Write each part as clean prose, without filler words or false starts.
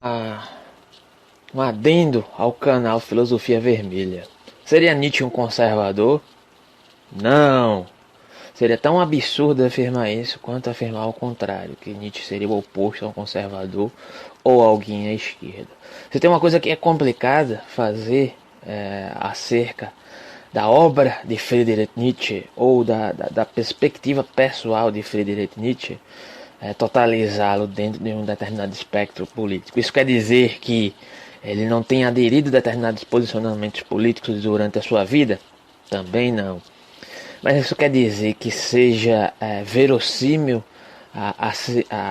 Ah, um adendo ao canal Filosofia Vermelha. Seria Nietzsche um conservador? Não! Seria tão absurdo afirmar isso quanto afirmar o contrário, que Nietzsche seria o oposto a um conservador ou alguém à esquerda. Se tem uma coisa que é complicada fazer acerca da obra de Friedrich Nietzsche ou da perspectiva pessoal de Friedrich Nietzsche, totalizá-lo dentro de um determinado espectro político. Isso quer dizer que ele não tem aderido a determinados posicionamentos políticos durante a sua vida? Também não. Mas isso quer dizer que seja verossímil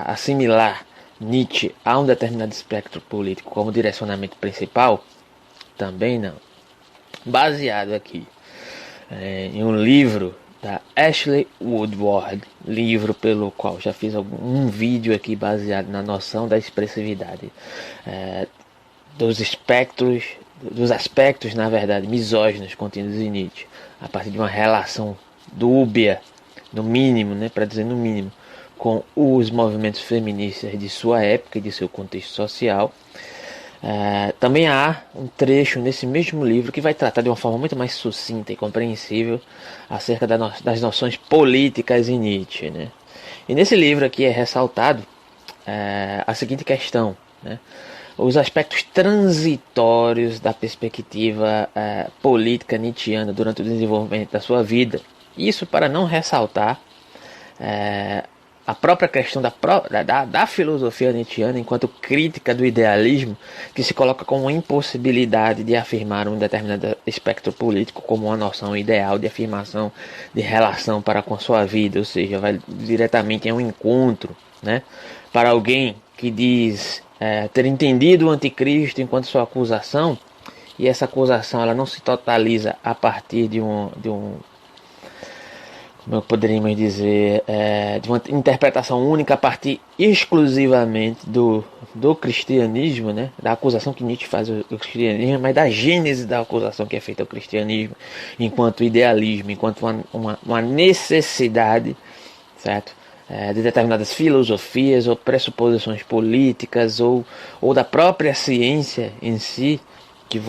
assimilar Nietzsche a um determinado espectro político como direcionamento principal? Também não. Baseado aqui em um livro da Ashley Woodward, livro pelo qual já fiz um vídeo aqui baseado na noção da expressividade, dos aspectos, na verdade, misóginos contidos em Nietzsche, a partir de uma relação dúbia, no mínimo, para dizer no mínimo, com os movimentos feministas de sua época e de seu contexto social. Também há um trecho nesse mesmo livro que vai tratar de uma forma muito mais sucinta e compreensível acerca das noções políticas em Nietzsche, E nesse livro aqui é ressaltado a seguinte questão, os aspectos transitórios da perspectiva política nietzschiana durante o desenvolvimento da sua vida. Isso para não ressaltar a própria questão da filosofia nietzschiana enquanto crítica do idealismo, que se coloca como uma impossibilidade de afirmar um determinado espectro político como uma noção ideal de afirmação de relação para com a sua vida, ou seja, vai diretamente em um encontro, para alguém que diz ter entendido o anticristo enquanto sua acusação, e essa acusação ela não se totaliza a partir de um como poderíamos dizer, de uma interpretação única a partir exclusivamente do cristianismo, da acusação que Nietzsche faz ao cristianismo, mas da gênese da acusação que é feita ao cristianismo enquanto idealismo, enquanto uma necessidade, certo? De determinadas filosofias ou pressuposições políticas ou da própria ciência em si,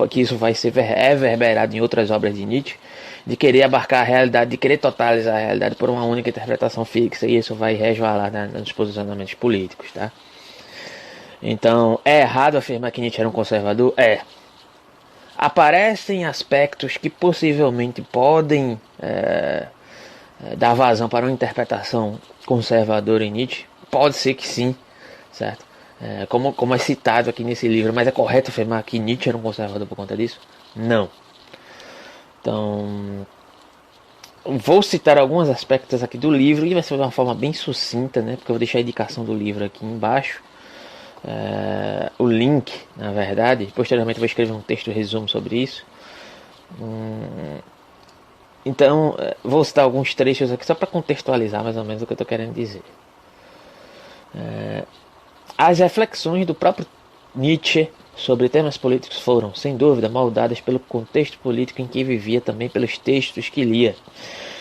que isso vai ser reverberado em outras obras de Nietzsche, de querer abarcar a realidade, de querer totalizar a realidade por uma única interpretação fixa, e isso vai resvalar nos posicionamentos políticos, tá? Então, é errado afirmar que Nietzsche era um conservador? Aparecem aspectos que possivelmente podem dar vazão para uma interpretação conservadora em Nietzsche? Pode ser que sim, certo? Como é citado aqui nesse livro, mas é correto afirmar que Nietzsche era um conservador por conta disso? Não. Então, vou citar alguns aspectos aqui do livro e vai ser de uma forma bem sucinta, porque eu vou deixar a indicação do livro aqui embaixo, o link, na verdade. Posteriormente eu vou escrever um texto resumo sobre isso. Então, vou citar alguns trechos aqui só para contextualizar mais ou menos o que eu estou querendo dizer. As reflexões do próprio Nietzsche sobre temas políticos foram, sem dúvida, moldadas pelo contexto político em que vivia, também pelos textos que lia.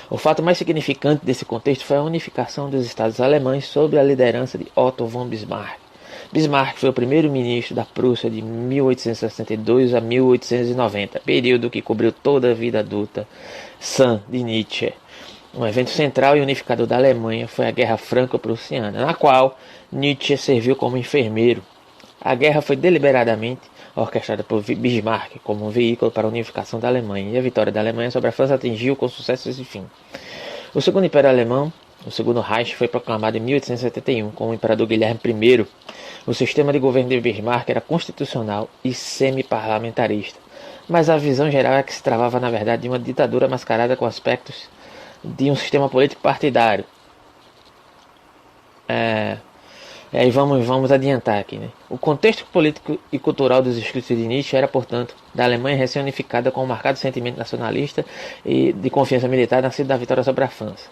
O fato mais significante desse contexto foi a unificação dos estados alemães sob a liderança de Otto von Bismarck. Bismarck foi o primeiro-ministro da Prússia de 1862 a 1890, período que cobriu toda a vida adulta sã de Nietzsche. Um evento central e unificador da Alemanha foi a Guerra Franco-Prussiana, na qual Nietzsche serviu como enfermeiro. A guerra foi deliberadamente orquestrada por Bismarck como um veículo para a unificação da Alemanha, e a vitória da Alemanha sobre a França atingiu com sucesso esse fim. O Segundo Império Alemão, o Segundo Reich, foi proclamado em 1871 com o imperador Guilherme I. O sistema de governo de Bismarck era constitucional e semi-parlamentarista, mas a visão geral é que se travava, na verdade, de uma ditadura mascarada com aspectos de um sistema político partidário. E aí vamos adiantar aqui, O contexto político e cultural dos escritos de Nietzsche era, portanto, da Alemanha recém-unificada com um marcado sentimento nacionalista e de confiança militar nascido da vitória sobre a França.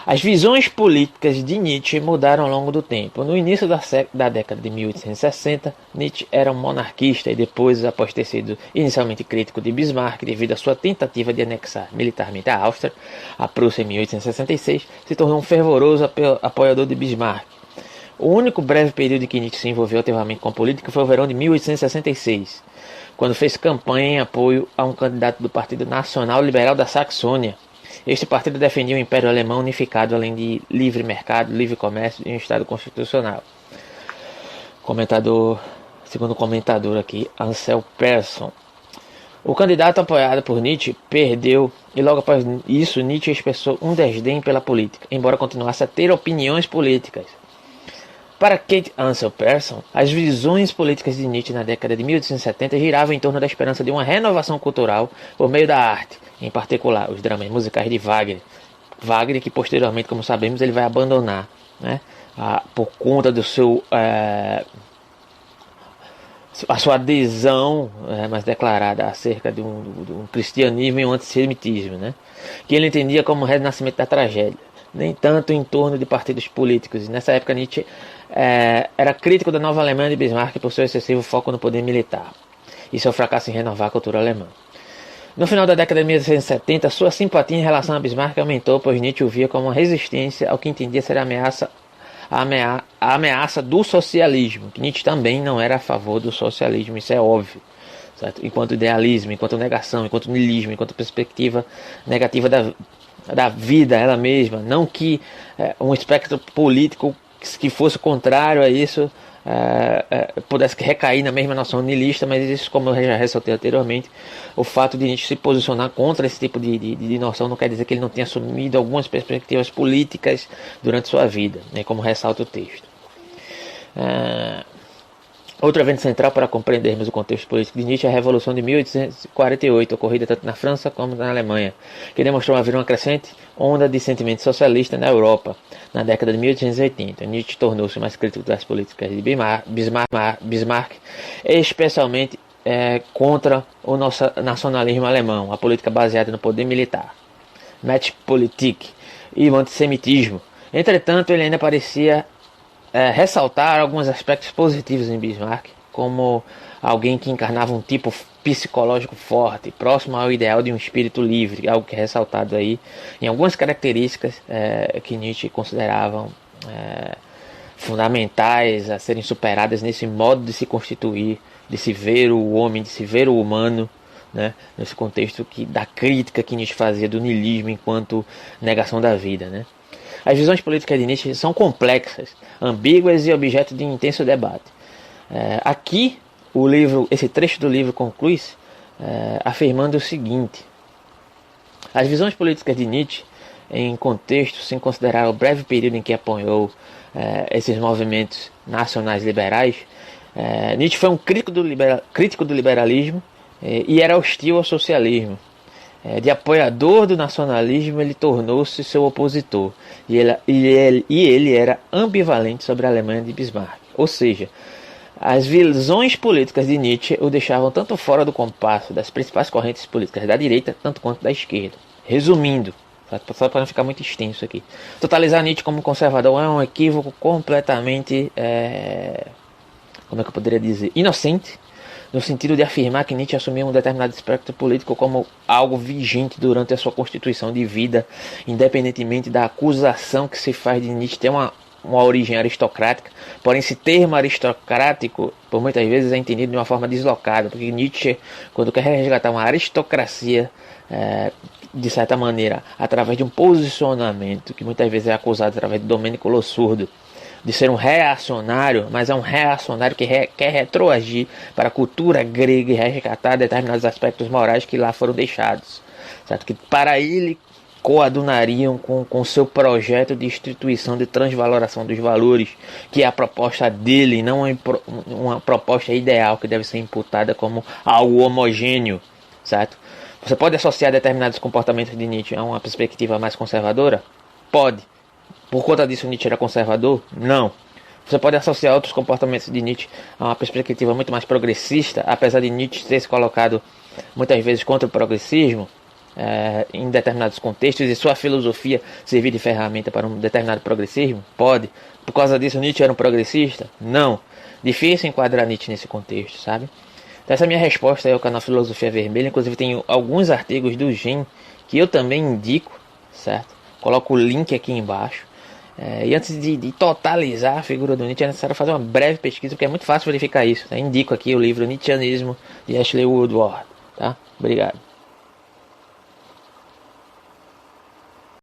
As visões políticas de Nietzsche mudaram ao longo do tempo. No início da década de 1860, Nietzsche era um monarquista e depois, após ter sido inicialmente crítico de Bismarck devido à sua tentativa de anexar militarmente a Áustria, a Prússia em 1866, se tornou um fervoroso apoiador de Bismarck. O único breve período em que Nietzsche se envolveu ativamente com a política foi o verão de 1866, quando fez campanha em apoio a um candidato do Partido Nacional Liberal da Saxônia. Este partido defendia o Império Alemão unificado, além de livre mercado, livre comércio e um Estado constitucional. Segundo o comentador aqui, Ansel Persson. O candidato apoiado por Nietzsche perdeu, e logo após isso Nietzsche expressou um desdém pela política, embora continuasse a ter opiniões políticas. Para Kate Ansel Persson, as visões políticas de Nietzsche na década de 1870 giravam em torno da esperança de uma renovação cultural por meio da arte, em particular os dramas musicais de Wagner. Wagner, que posteriormente, como sabemos, ele vai abandonar, né, por conta do a sua adesão mais declarada acerca de um cristianismo e um antissemitismo, né, que ele entendia como o renascimento da tragédia, nem tanto em torno de partidos políticos. E nessa época Nietzsche era crítico da nova Alemanha de Bismarck por seu excessivo foco no poder militar e seu fracasso em renovar a cultura alemã. No final da década de 1870, sua simpatia em relação a Bismarck aumentou, pois Nietzsche o via como uma resistência ao que entendia ser a ameaça do socialismo, que Nietzsche também não era a favor do socialismo, isso é óbvio, certo? Enquanto idealismo, enquanto negação, enquanto niilismo, enquanto perspectiva negativa da vida ela mesma, não que um espectro político que fosse contrário a isso pudesse recair na mesma noção niilista, mas isso, como eu já ressaltei anteriormente, o fato de Nietzsche se posicionar contra esse tipo de noção não quer dizer que ele não tenha assumido algumas perspectivas políticas durante sua vida, né, como ressalta o texto. Outro evento central para compreendermos o contexto político de Nietzsche é a Revolução de 1848, ocorrida tanto na França como na Alemanha, que demonstrou haver uma crescente onda de sentimento socialista na Europa na década de 1880. Nietzsche tornou-se mais crítico das políticas de Bismarck, especialmente contra o nacionalismo alemão, a política baseada no poder militar, Machtpolitik, e o antissemitismo. Entretanto, ele ainda parecia ressaltar alguns aspectos positivos em Bismarck, como alguém que encarnava um tipo psicológico forte, próximo ao ideal de um espírito livre, algo que é ressaltado aí em algumas características que Nietzsche consideravam fundamentais a serem superadas nesse modo de se constituir, de se ver o homem, de se ver o humano, né, nesse contexto da crítica que Nietzsche fazia do niilismo enquanto negação da vida, né. As visões políticas de Nietzsche são complexas, ambíguas e objeto de intenso debate. Aqui, esse trecho do livro conclui-se afirmando o seguinte: as visões políticas de Nietzsche, em contexto, sem considerar o breve período em que apoiou esses movimentos nacionais liberais, Nietzsche foi um crítico do liberalismo e era hostil ao socialismo. De apoiador do nacionalismo, ele tornou-se seu opositor, e ele era ambivalente sobre a Alemanha de Bismarck. Ou seja, as visões políticas de Nietzsche o deixavam tanto fora do compasso das principais correntes políticas da direita, tanto quanto da esquerda. Resumindo, só para não ficar muito extenso aqui, totalizar Nietzsche como conservador é um equívoco completamente, como é que eu poderia dizer, inocente, no sentido de afirmar que Nietzsche assumiu um determinado espectro político como algo vigente durante a sua constituição de vida, independentemente da acusação que se faz de Nietzsche ter uma origem aristocrática. Porém, esse termo aristocrático, por muitas vezes, é entendido de uma forma deslocada, porque Nietzsche, quando quer resgatar uma aristocracia, de certa maneira, através de um posicionamento que muitas vezes é acusado através de Domênico Lossurdo, de ser um reacionário, mas é um reacionário que quer retroagir para a cultura grega e resgatar determinados aspectos morais que lá foram deixados, certo? Que para ele coadunariam com seu projeto de instituição de transvaloração dos valores, que é a proposta dele, não uma proposta ideal que deve ser imputada como algo homogêneo, certo? Você pode associar determinados comportamentos de Nietzsche a uma perspectiva mais conservadora? Pode. Por conta disso Nietzsche era conservador? Não. Você pode associar outros comportamentos de Nietzsche a uma perspectiva muito mais progressista, apesar de Nietzsche ter se colocado muitas vezes contra o progressismo em determinados contextos e sua filosofia servir de ferramenta para um determinado progressismo? Pode. Por causa disso Nietzsche era um progressista? Não. Difícil enquadrar Nietzsche nesse contexto, sabe? Então essa é a minha resposta ao canal Filosofia Vermelha. Inclusive tem alguns artigos do GEM que eu também indico, certo? Coloco o link aqui embaixo. E antes de totalizar a figura do Nietzsche, é necessário fazer uma breve pesquisa, porque é muito fácil verificar isso. Tá? Indico aqui o livro Nietzscheanismo, de Ashley Woodward. Tá? Obrigado.